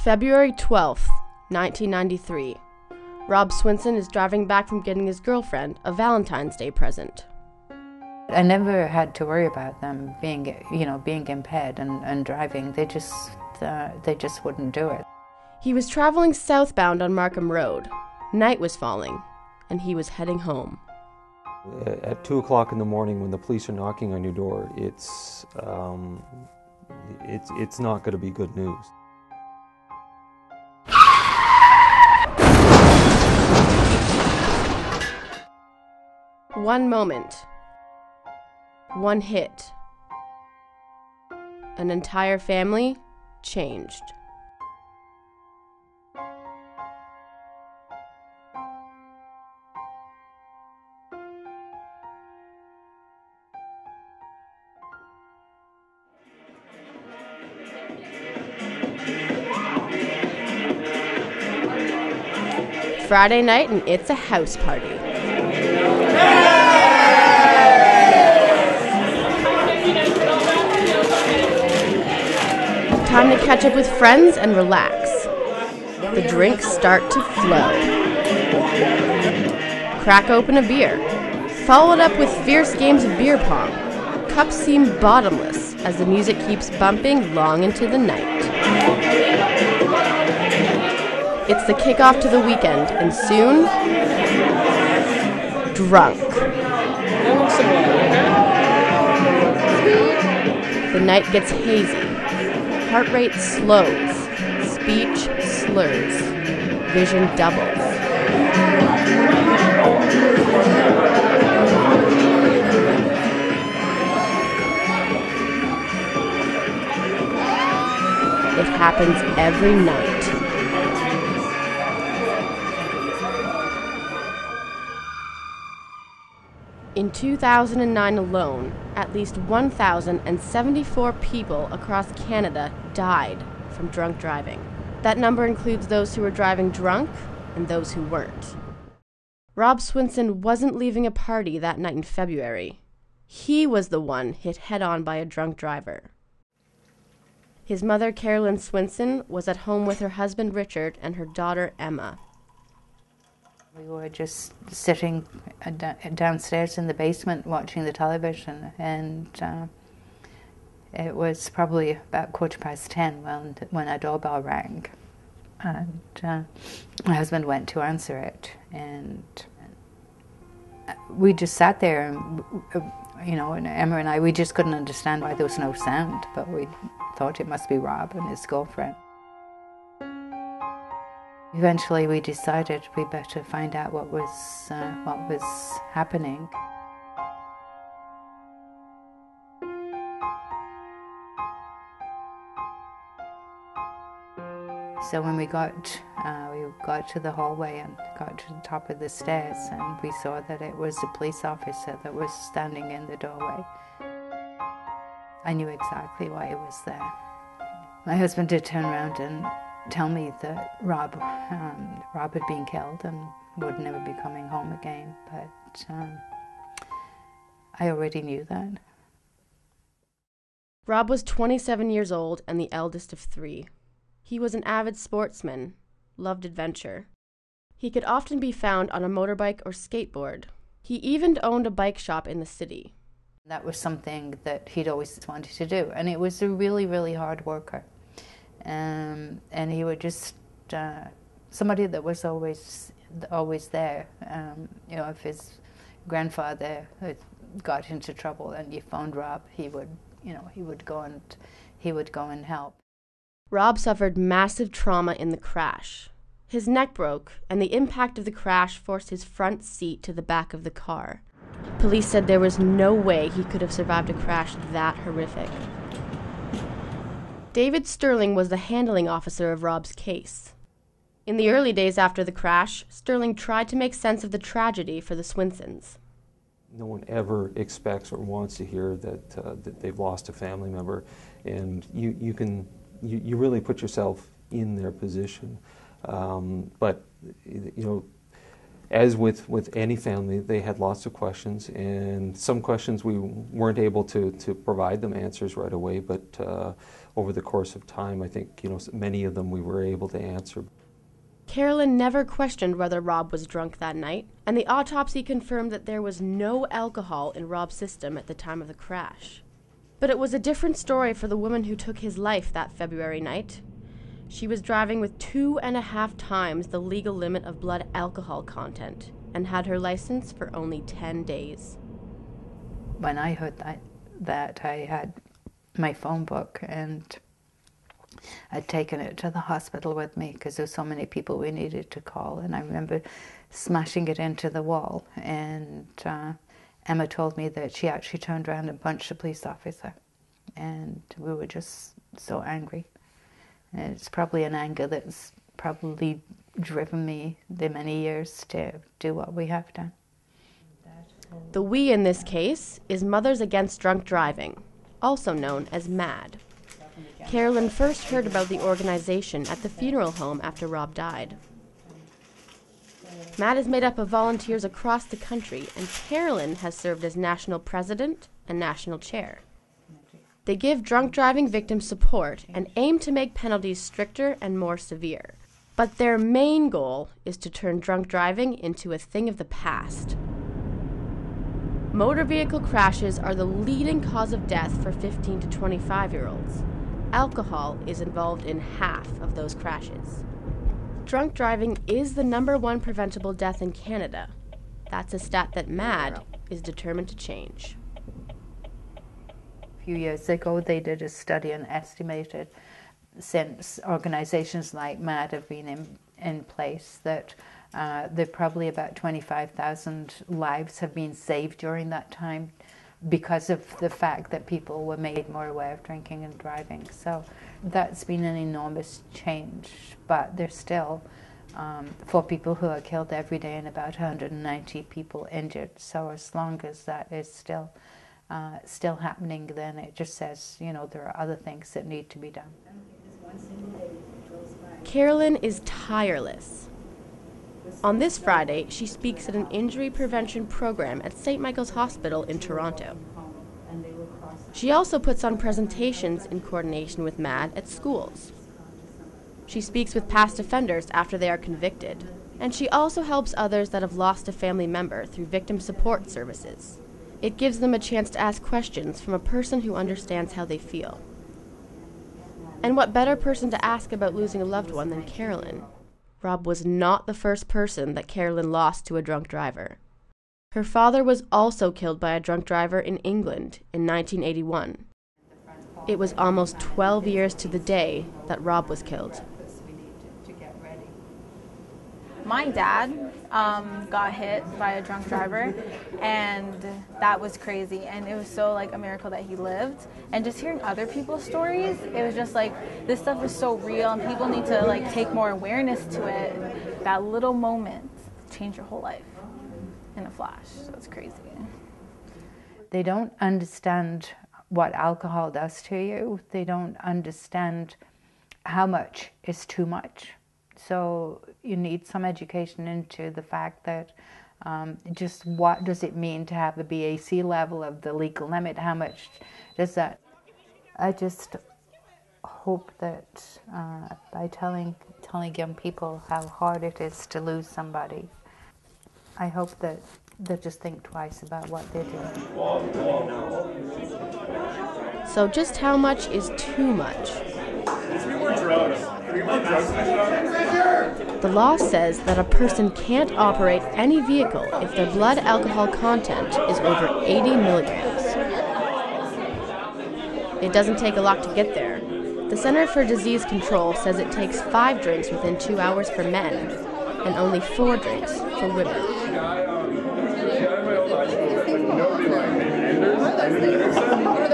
February 12th, 1993. Rob Swinson is driving back from getting his girlfriend a Valentine's Day present. I never had to worry about them being impaired and driving. They just wouldn't do it. He was traveling southbound on Markham Road. Night was falling, and he was heading home. At 2 o'clock in the morning, when the police are knocking on your door, it's not going to be good news. One moment. One hit. An entire family changed. Friday night, and it's a house party. Time to catch up with friends and relax. The drinks start to flow. Crack open a beer. Follow it up with fierce games of beer pong. Cups seem bottomless as the music keeps bumping long into the night. It's the kickoff to the weekend, and soon, drunk. The night gets hazy. Heart rate slows. Speech slurs. Vision doubles. It happens every night. In 2009 alone, at least 1,074 people across Canada died from drunk driving. That number includes those who were driving drunk and those who weren't. Rob Swinson wasn't leaving a party that night in February. He was the one hit head-on by a drunk driver. His mother, Carolyn Swinson, was at home with her husband, Richard, and her daughter, Emma. We were just sitting downstairs in the basement watching the television, and it was probably about 10:15 when a doorbell rang, and my husband went to answer it, and we just sat there, and and Emma and I, we just couldn't understand why there was no sound, but we thought it must be Rob and his girlfriend. Eventually we decided we better find out what was happening. So when we got to the hallway and got to the top of the stairs, and we saw that it was a police officer that was standing in the doorway. I knew exactly why he was there. My husband did turn around and tell me that Rob had been killed and would never be coming home again, but I already knew that. Rob was 27 years old and the eldest of 3. He was an avid sportsman, loved adventure. He could often be found on a motorbike or skateboard. He even owned a bike shop in the city. That was something that he'd always wanted to do, and it was a really, really hard worker. And he would just somebody that was always there. If his grandfather got into trouble and you phoned Rob, he would go and help. Rob suffered massive trauma in the crash. His neck broke, and the impact of the crash forced his front seat to the back of the car. Police said there was no way he could have survived a crash that horrific. David Sterling was the handling officer of Rob's case. In the early days after the crash, Sterling tried to make sense of the tragedy for the Swinsons. No one ever expects or wants to hear that they've lost a family member, and you really put yourself in their position. But as with any family, they had lots of questions, and some questions we weren't able to provide them answers right away, but over the course of time, I think, many of them we were able to answer. Carolyn never questioned whether Rob was drunk that night, and the autopsy confirmed that there was no alcohol in Rob's system at the time of the crash. But it was a different story for the woman who took his life that February night. She was driving with 2.5 times the legal limit of blood alcohol content and had her license for only 10 days. When I heard that I had my phone book, and I'd taken it to the hospital with me because there were so many people we needed to call, and I remember smashing it into the wall, and Emma told me that she actually turned around and punched a police officer, and we were just so angry. And it's probably an anger that's probably driven me the many years to do what we have done. The we in this case is Mothers Against Drunk Driving, also known as MAD. Carolyn first heard about the organization at the funeral home after Rob died. MAD is made up of volunteers across the country, and Carolyn has served as national president and national chair. They give drunk driving victims support and aim to make penalties stricter and more severe. But their main goal is to turn drunk driving into a thing of the past. Motor vehicle crashes are the leading cause of death for 15 to 25-year-olds. Alcohol is involved in half of those crashes. Drunk driving is the #1 preventable death in Canada. That's a stat that MAD is determined to change. A few years ago, they did a study and estimated, since organizations like MAD have been in place, that there probably about 25,000 lives have been saved during that time because of the fact that people were made more aware of drinking and driving. So that's been an enormous change, but there's still 4 people who are killed every day and about 190 people injured. So as long as that is still happening, then it just says, there are other things that need to be done. Carolyn is tireless. On this Friday, she speaks at an injury prevention program at St. Michael's Hospital in Toronto. She also puts on presentations in coordination with MAD at schools. She speaks with past offenders after they are convicted, and she also helps others that have lost a family member through victim support services. It gives them a chance to ask questions from a person who understands how they feel. And what better person to ask about losing a loved one than Carolyn? Rob was not the first person that Carolyn lost to a drunk driver. Her father was also killed by a drunk driver in England in 1981. It was almost 12 years to the day that Rob was killed. My dad got hit by a drunk driver, and that was crazy, and it was so a miracle that he lived. And just hearing other people's stories, it was just this stuff is so real, and people need to take more awareness to it. That little moment changed your whole life in a flash. So it's crazy. They don't understand what alcohol does to you. They don't understand how much is too much. So you need some education into the fact that just what does it mean to have a BAC level of the legal limit? How much does that? I just hope that by telling young people how hard it is to lose somebody, I hope that they'll just think twice about what they're doing. So just how much is too much? 3 more drugs. 3 more drugs. The law says that a person can't operate any vehicle if their blood alcohol content is over 80 milligrams. It doesn't take a lot to get there. The Center for Disease Control says it takes 5 drinks within 2 hours for men and only 4 drinks for women.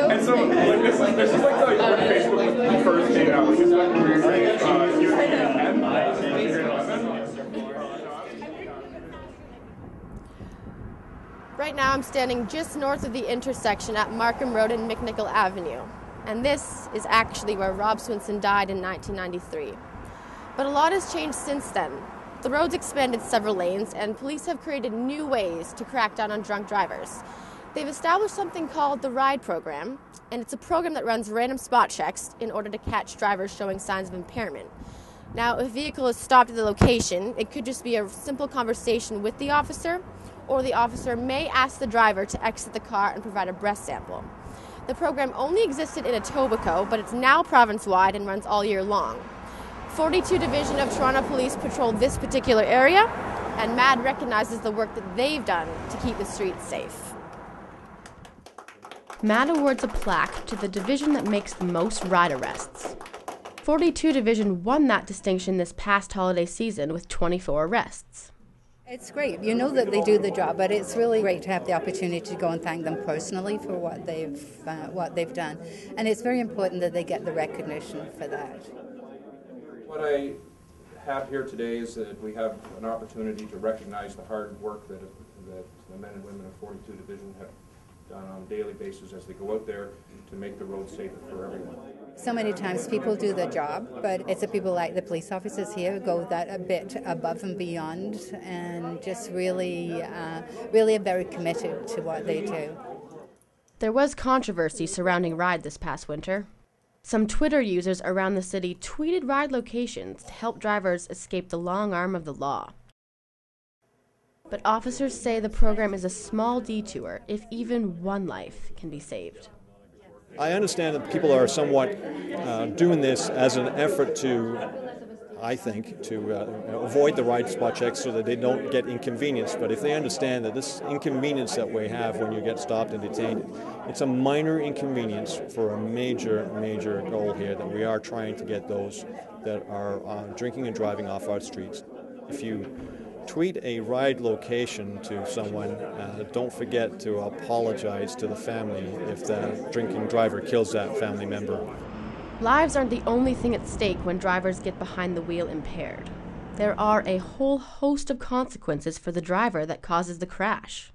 And so, this is when Facebook first came out. This is when we were Right now I'm standing just north of the intersection at Markham Road and McNichol Avenue. And this is actually where Rob Swinson died in 1993. But a lot has changed since then. The roads expanded several lanes, and police have created new ways to crack down on drunk drivers. They've established something called the RIDE program, and it's a program that runs random spot checks in order to catch drivers showing signs of impairment. Now, if a vehicle is stopped at the location, it could just be a simple conversation with the officer, or the officer may ask the driver to exit the car and provide a breath sample. The program only existed in Etobicoke, but it's now province-wide and runs all year long. 42 Division of Toronto Police patrol this particular area, and MAD recognizes the work that they've done to keep the streets safe. MAD awards a plaque to the division that makes the most ride arrests. 42 Division won that distinction this past holiday season with 24 arrests. It's great. You know that they do the job, but it's really great to have the opportunity to go and thank them personally for what they've done. And it's very important that they get the recognition for that. What I have here today is that we have an opportunity to recognize the hard work that the men and women of 42 Division have done on a daily basis as they go out there to make the road safer for everyone. So many times people do the job, but it's the people like the police officers here who go that a bit above and beyond and just really are very committed to what they do. There was controversy surrounding RIDE this past winter. Some Twitter users around the city tweeted RIDE locations to help drivers escape the long arm of the law. But officers say the program is a small detour if even one life can be saved. I understand that people are somewhat doing this as an effort to, I think, to avoid the ride spot checks so that they don't get inconvenienced. But if they understand that this inconvenience that we have when you get stopped and detained, it's a minor inconvenience for a major, major goal here, that we are trying to get those that are drinking and driving off our streets. If you tweet a ride location to someone, don't forget to apologize to the family if the drinking driver kills that family member. Lives aren't the only thing at stake when drivers get behind the wheel impaired. There are a whole host of consequences for the driver that causes the crash.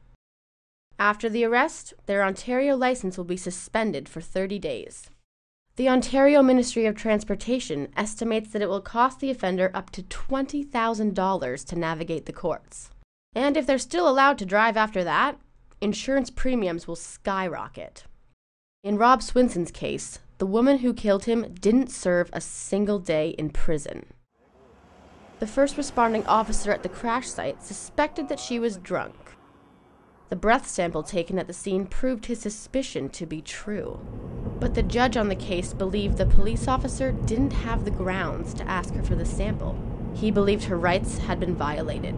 After the arrest, their Ontario license will be suspended for 30 days. The Ontario Ministry of Transportation estimates that it will cost the offender up to $20,000 to navigate the courts. And if they're still allowed to drive after that, insurance premiums will skyrocket. In Rob Swinson's case, the woman who killed him didn't serve a single day in prison. The first responding officer at the crash site suspected that she was drunk. The breath sample taken at the scene proved his suspicion to be true. But the judge on the case believed the police officer didn't have the grounds to ask her for the sample. He believed her rights had been violated.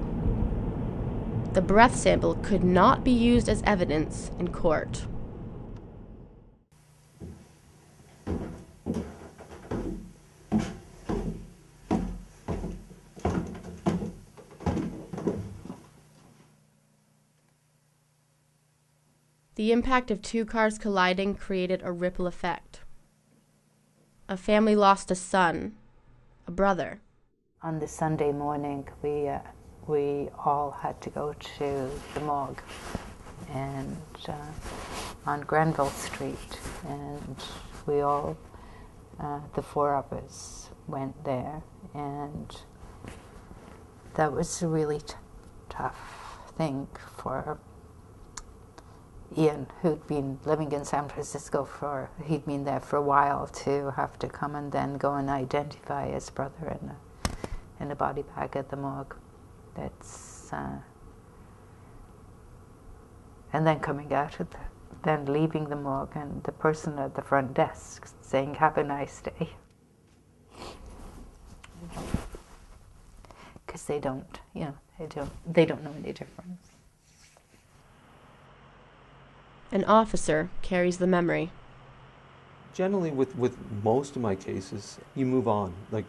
The breath sample could not be used as evidence in court. The impact of two cars colliding created a ripple effect. A family lost a son, a brother. On the Sunday morning, we all had to go to the morgue and on Granville Street, and we all, the four of us, went there, and that was a really tough thing for Ian, who'd been living in San Francisco he'd been there for a while, to have to come and then go and identify his brother in a body bag at the morgue. That's and then coming out of then leaving the morgue, and the person at the front desk saying, "Have a nice day," because they don't know any difference. An officer carries the memory. Generally, with most of my cases, you move on. Like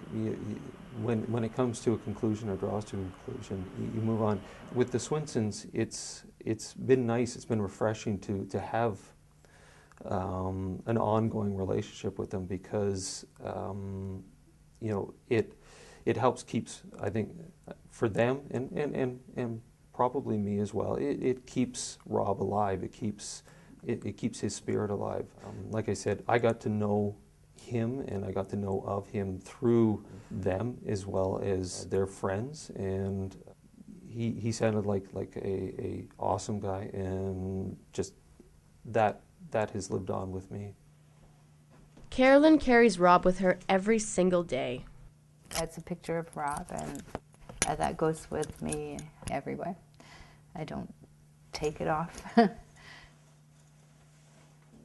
when it comes to a conclusion or draws to a conclusion, you move on. With the Swinsons, it's been nice. It's been refreshing to have an ongoing relationship with them, because it helps keeps, I think, for them and probably me as well. It keeps Rob alive. It keeps his spirit alive. Like I said, I got to know him, and I got to know of him through them as well as their friends, and he sounded like a awesome guy, and just that has lived on with me. Carolyn carries Rob with her every single day. That's a picture of Rob, and that goes with me everywhere. I don't take it off.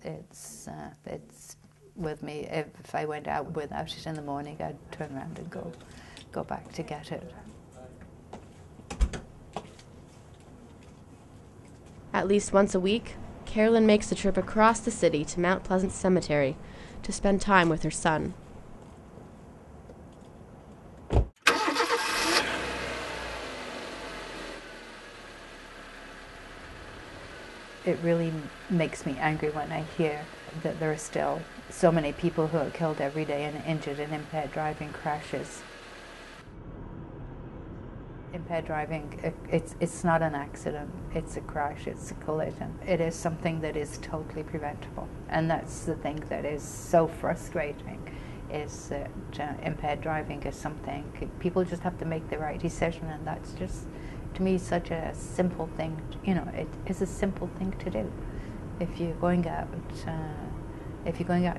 It's with me. If I went out without it in the morning, I'd turn around and go back to get it. At least once a week, Carolyn makes the trip across the city to Mount Pleasant Cemetery to spend time with her son. It really makes me angry when I hear that there are still so many people who are killed every day and injured in impaired driving crashes. Impaired driving, it's not an accident, it's a crash, it's a collision. It is something that is totally preventable. And that's the thing that is so frustrating, is that impaired driving is something, people just have to make the right decision, and that's just, to me, such a simple thing. You know, it is a simple thing to do. If you're going out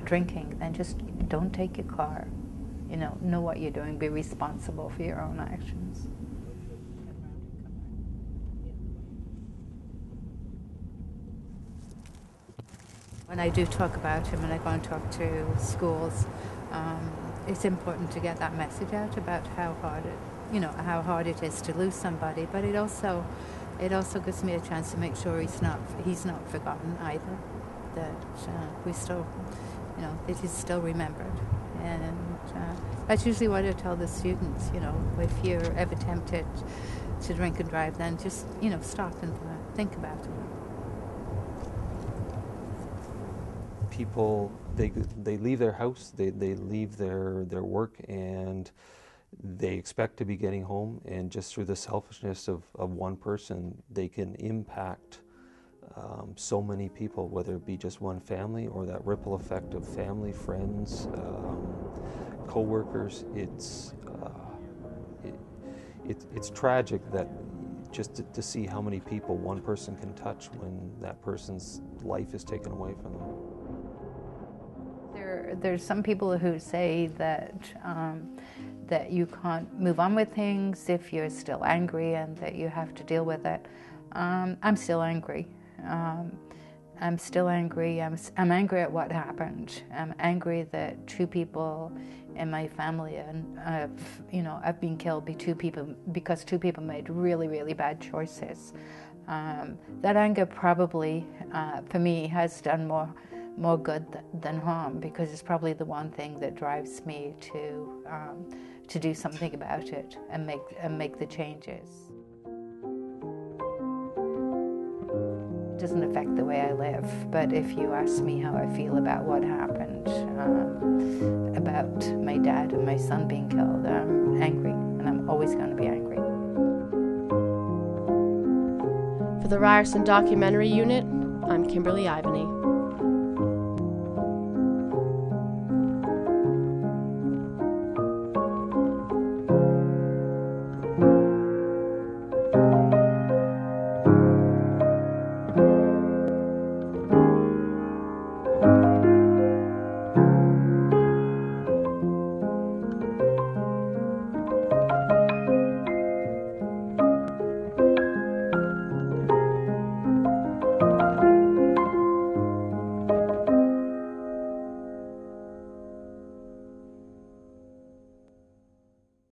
drinking, then just don't take your car. You know what you're doing, be responsible for your own actions. When I do talk about him and I go and talk to schools, it's important to get that message out about how hard it is to lose somebody. But it also gives me a chance to make sure he's not forgotten either. That we still, that he's still remembered. And that's usually what I tell the students. If you're ever tempted to drink and drive, then just stop and think about it. People, they leave their house, they leave their work, and they expect to be getting home, and just through the selfishness of one person, they can impact so many people, whether it be just one family or that ripple effect of family, friends, co-workers. It's tragic that just to see how many people one person can touch when that person's life is taken away from them. There's some people who say that that you can't move on with things if you're still angry, and that you have to deal with it. I'm still angry. I'm still angry. I'm angry at what happened. I'm angry that two people in my family have been killed because two people made really, really bad choices. That anger probably, for me, has done more good than harm, because it's probably the one thing that drives me to do something about it and make the changes. It doesn't affect the way I live, but if you ask me how I feel about what happened, about my dad and my son being killed, I'm angry, and I'm always going to be angry. For the Ryerson Documentary Unit, I'm Kimberly Ivany.